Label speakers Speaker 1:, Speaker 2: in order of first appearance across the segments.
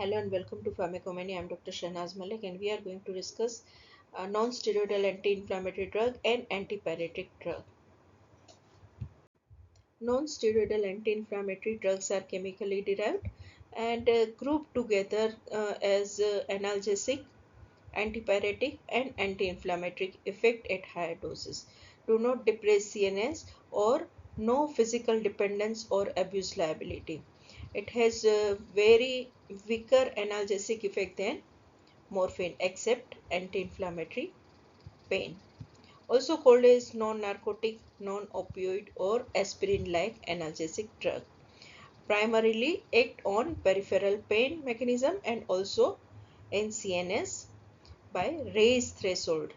Speaker 1: Hello and welcome to Pharmacomany. I am Dr. Shahnaz Malik and we are going to discuss non-steroidal anti-inflammatory drug and antipyretic drug. Non-steroidal anti-inflammatory drugs are chemically derived and grouped together as analgesic, antipyretic and anti-inflammatory effect at higher doses. Do not depress CNS or no physical dependence or abuse liability. It has a very weaker analgesic effect than morphine except anti-inflammatory pain. Also called as non-narcotic, non-opioid or aspirin-like analgesic drug. Primarily act on peripheral pain mechanism and also in CNS by raised threshold.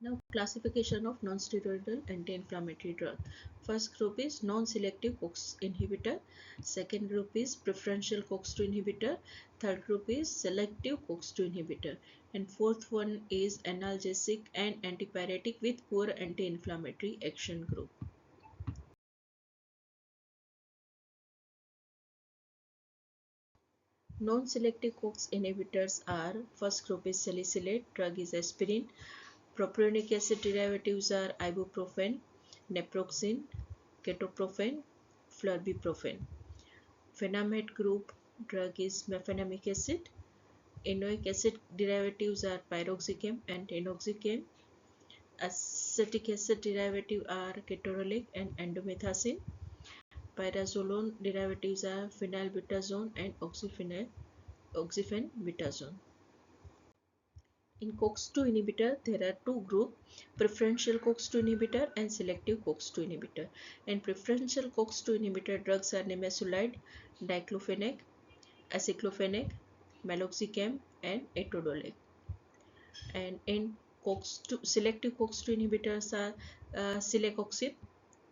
Speaker 1: Now, classification of non-steroidal anti-inflammatory drug. First group is non-selective COX inhibitor. Second group is preferential COX-2 inhibitor. Third group is selective COX-2 inhibitor. And fourth one is analgesic and antipyretic with poor anti-inflammatory action group. Non-selective COX inhibitors are, first group is salicylate, drug is aspirin. Propionic acid derivatives are ibuprofen, naproxen, ketoprofen, flurbiprofen. Phenamate group drug is mefenamic acid. Enoic acid derivatives are piroxicam and enoxicam. Acetic acid derivatives are ketorolac and endomethacin. Pyrazolone derivatives are phenylbutazone and oxyphenbutazone. In COX-2 inhibitor, there are two groups, preferential COX-2 inhibitor and selective COX-2 inhibitor. And preferential COX-2 inhibitor drugs are nimesulide, diclofenac, aceclofenac, meloxicam and etodolac. And in selective COX-2 inhibitors are celecoxib,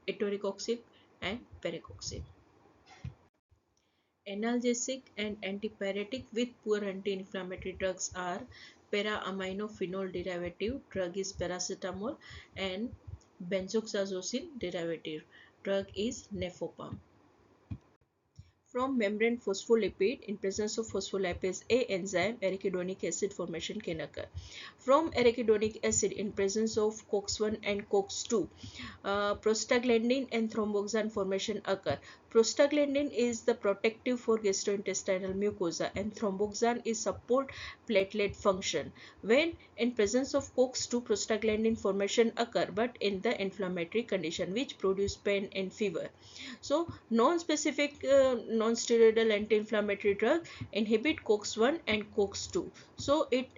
Speaker 1: etoricoxib and parecoxib. Analgesic and antipyretic with poor anti-inflammatory drugs are para-aminophenol derivative drug is paracetamol and benzoxazosine derivative drug is nefopam. From membrane phospholipid, in presence of phospholipase A enzyme, arachidonic acid formation can occur. From arachidonic acid, in presence of COX-1 and COX-2, prostaglandin and thromboxane formation occur. Prostaglandin is the protective for gastrointestinal mucosa and thromboxane is support platelet function. When in presence of COX-2, prostaglandin formation occur but in the inflammatory condition which produce pain and fever. So, non-specific non-steroidal anti-inflammatory drug inhibit COX-1 and COX-2. So, it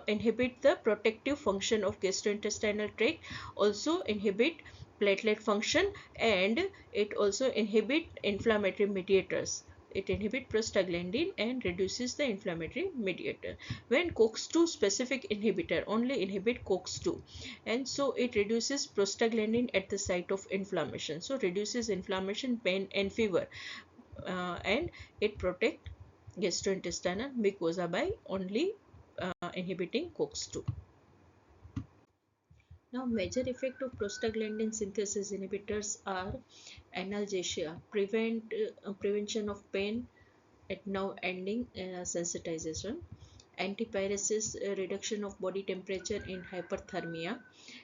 Speaker 1: inhibit the protective function of gastrointestinal tract, also inhibit platelet function and it also inhibit inflammatory mediators. It inhibits prostaglandin and reduces the inflammatory mediator. When COX-2 specific inhibitor only inhibit COX-2 and so it reduces prostaglandin at the site of inflammation. So reduces inflammation, pain and fever and it protects gastrointestinal mucosa by only inhibiting COX-2. Now, major effect of prostaglandin synthesis inhibitors are analgesia, prevention of pain at nerve ending sensitization, antipyresis, reduction of body temperature in hyperthermia,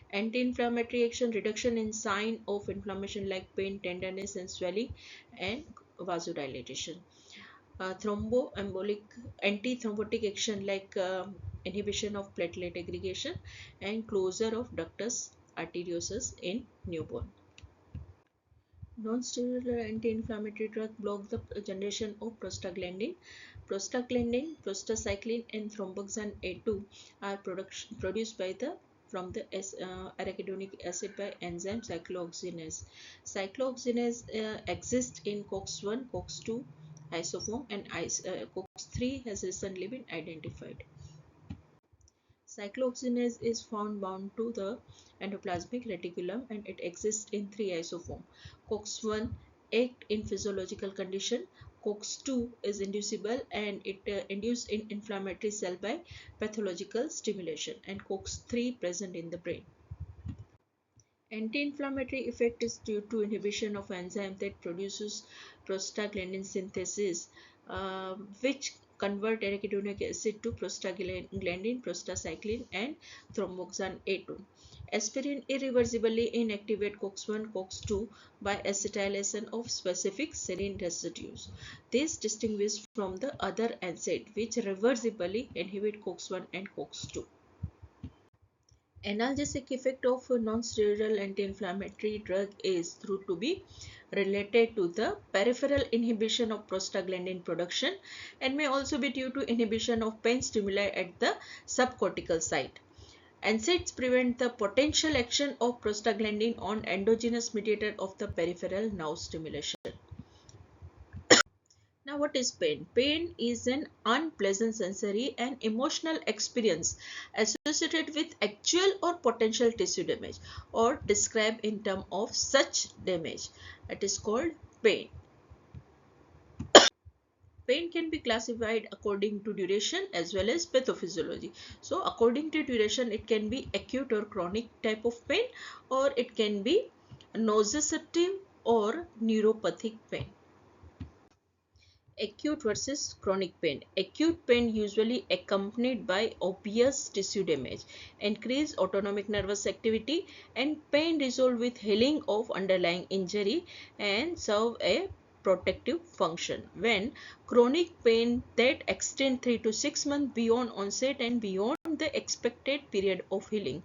Speaker 1: anti-inflammatory action, reduction in sign of inflammation like pain, tenderness and swelling, and vasodilation. Thromboembolic anti-thrombotic action like inhibition of platelet aggregation and closure of ductus arteriosus in newborn. Non-steroidal anti-inflammatory drug block the generation of prostaglandin. Prostaglandin, prostacyclin and thromboxane A2 are produced by from the arachidonic acid by enzyme cyclooxygenase. Cyclooxygenase exists in COX-1, COX-2 isoform and COX-3 has recently been identified. Cyclooxygenase is found bound to the endoplasmic reticulum and it exists in three isoforms. COX-1 act in physiological condition, COX-2 is inducible and it induced in inflammatory cell by pathological stimulation and COX-3 present in the brain. Anti-inflammatory effect is due to inhibition of enzyme that produces prostaglandin synthesis, which convert arachidonic acid to prostaglandin, prostacyclin, and thromboxane A2. Aspirin irreversibly inactivate COX-1, COX-2 by acetylation of specific serine residues. This distinguishes from the other NSAID, which reversibly inhibit COX-1 and COX-2. Analgesic effect of a non-steroidal anti-inflammatory drug is thought to be related to the peripheral inhibition of prostaglandin production and may also be due to inhibition of pain stimuli at the subcortical site. NSAIDs prevent the potential action of prostaglandin on endogenous mediator of the peripheral nerve stimulation. Now, what is pain? Pain is an unpleasant sensory and emotional experience associated with actual or potential tissue damage or described in terms of such damage. It is called pain. Pain can be classified according to duration as well as pathophysiology. So, according to duration, it can be acute or chronic type of pain, or it can be nociceptive or neuropathic pain. Acute versus chronic pain. Acute pain usually accompanied by obvious tissue damage, increased autonomic nervous activity, and pain resolved with healing of underlying injury and serve a protective function. When chronic pain that extend 3 to 6 months beyond onset and beyond the expected period of healing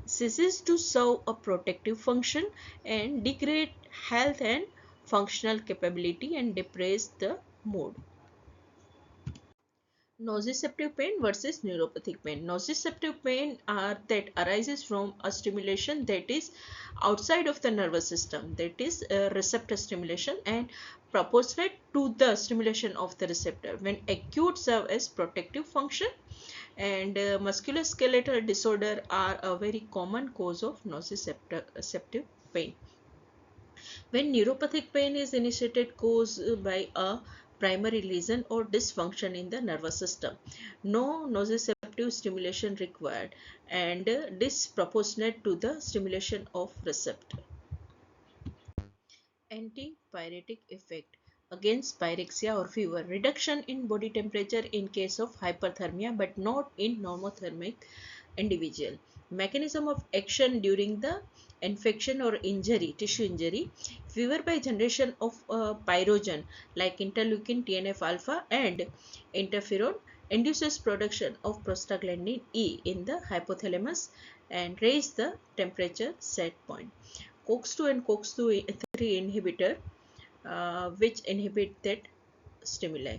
Speaker 1: ceases to serve a protective function and degrade health and functional capability and depress the mood. Nociceptive pain versus neuropathic pain. Nociceptive pain that arises from a stimulation that is outside of the nervous system, that is receptor stimulation and proportionate to the stimulation of the receptor. When acute serve as protective function, and musculoskeletal disorder are a very common cause of nociceptive pain. When neuropathic pain is initiated caused by a primary lesion or dysfunction in the nervous system, no nociceptive stimulation required and disproportionate to the stimulation of receptor. Antipyretic effect against pyrexia or fever. Reduction in body temperature in case of hyperthermia but not in normothermic individual. Mechanism of action during the infection or injury, tissue injury. Fever by generation of pyrogen like interleukin, TNF alpha and interferon induces production of prostaglandin E in the hypothalamus and raise the temperature set point. COX-2 and COX-3 inhibitor which inhibit that stimuli,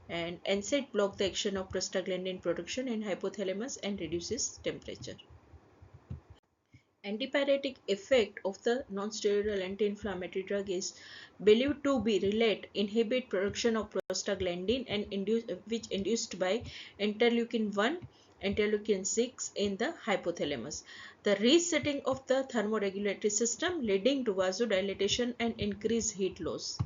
Speaker 1: and NSAID block the action of prostaglandin production in hypothalamus and reduces temperature. Antipyretic effect of the non-steroidal anti-inflammatory drug is believed to be relate inhibit production of prostaglandin and which induced by interleukin 1 interleukin 6 in the hypothalamus, the resetting of the thermoregulatory system leading to vasodilatation and increased heat loss.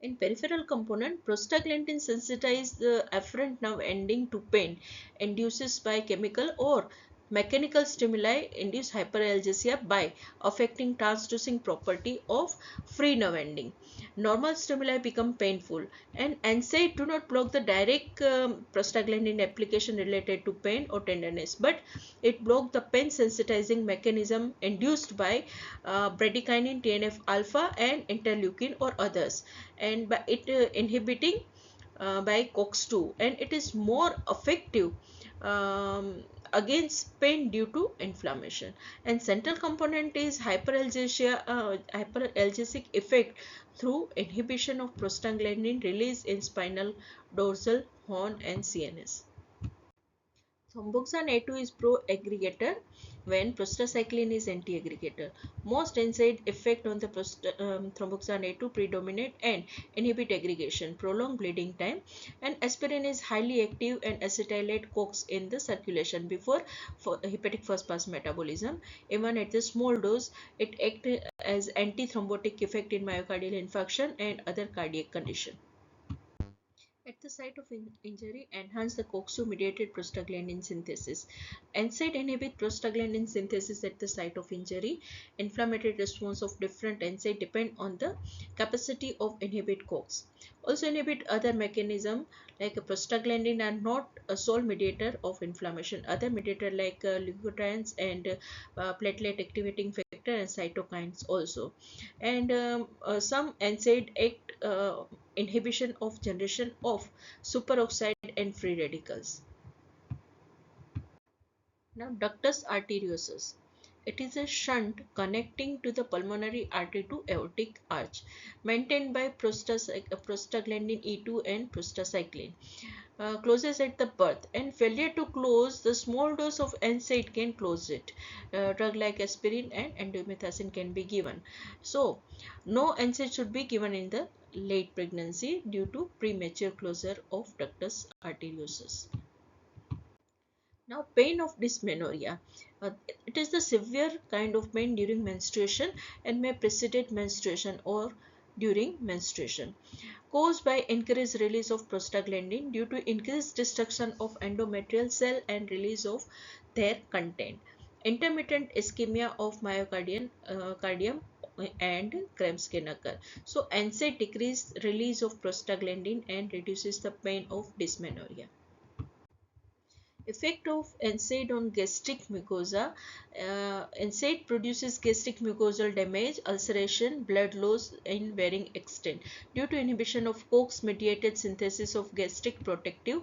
Speaker 1: In peripheral component, prostaglandin sensitizes the afferent nerve ending to pain, induces by chemical or mechanical stimuli, induce hyperalgesia by affecting transducing property of free nerve ending. Normal stimuli become painful, and NSAID do not block the direct prostaglandin application related to pain or tenderness, but it blocks the pain sensitizing mechanism induced by bradykinin, TNF alpha, and interleukin or others, and by it inhibiting by COX-2, and it is more effective against pain due to inflammation. And central component is hyperalgesic effect through inhibition of prostaglandin release in spinal, dorsal, horn and CNS. Thromboxane A2 is pro-aggregator when prostacyclin is anti-aggregator. Most NSAID effect on the thromboxane A2 predominate and inhibit aggregation, prolong bleeding time, and aspirin is highly active and acetylate COX in the circulation before hepatic first pass metabolism. Even at the small dose, it acts as anti-thrombotic effect in myocardial infarction and other cardiac condition. At the site of injury, enhance the COX-2-mediated prostaglandin synthesis. NSAID inhibit prostaglandin synthesis at the site of injury. Inflammatory response of different NSAID depend on the capacity of inhibit COX. Also inhibit other mechanism like prostaglandin are not a sole mediator of inflammation. Other mediator like leukotrienes and platelet activating factor and cytokines also. And some NSAID act inhibition of generation of superoxide and free radicals. Now, ductus arteriosus. It is a shunt connecting to the pulmonary artery to aortic arch, maintained by prostaglandin E2 and prostacyclin. Closes at the birth, and failure to close, the small dose of NSAID can close it. Drug like aspirin and endomethacin can be given. So, no NSAID should be given in the late pregnancy due to premature closure of ductus arteriosus. Now, pain of dysmenorrhea. It is the severe kind of pain during menstruation and may precede menstruation or during menstruation, caused by increased release of prostaglandin due to increased destruction of endometrial cell and release of their content. Intermittent ischemia of cardium and cramps can occur. So, NSAID decreases release of prostaglandin and reduces the pain of dysmenorrhea. Effect of NSAID on gastric mucosa. NSAID produces gastric mucosal damage, ulceration, blood loss in varying extent due to inhibition of COX-mediated synthesis of gastric protective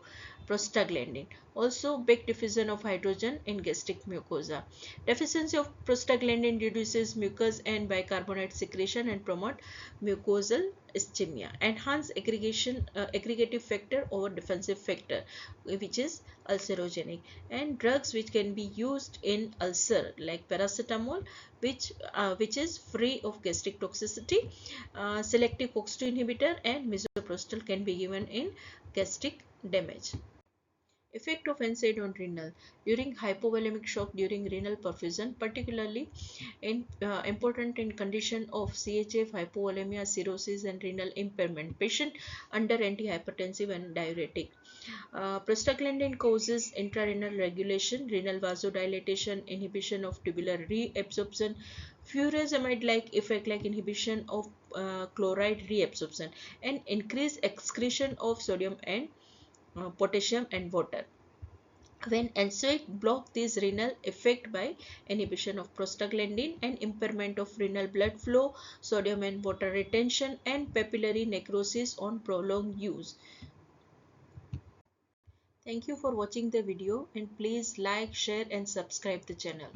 Speaker 1: prostaglandin. Also, big diffusion of hydrogen in gastric mucosa. Deficiency of prostaglandin reduces mucus and bicarbonate secretion and promote mucosal ischemia. Enhance aggregative factor over defensive factor, which is ulcerogenic. And drugs which can be used in ulcer like paracetamol, which is free of gastric toxicity, selective COX-2 inhibitor, and misoprostol can be given in gastric damage. Effect of NSAID on renal. During hypovolemic shock during renal perfusion, particularly important in condition of CHF, hypovolemia, cirrhosis and renal impairment. Patient under antihypertensive and diuretic. Prostaglandin causes intrarenal regulation, renal vasodilatation, inhibition of tubular reabsorption, furosemide-like effect like inhibition of chloride reabsorption, and increased excretion of sodium and potassium and water. When NSAID block this renal effect by inhibition of prostaglandin and impairment of renal blood flow, sodium and water retention, and papillary necrosis on prolonged use. Thank you for watching the video, and please like, share and subscribe the channel.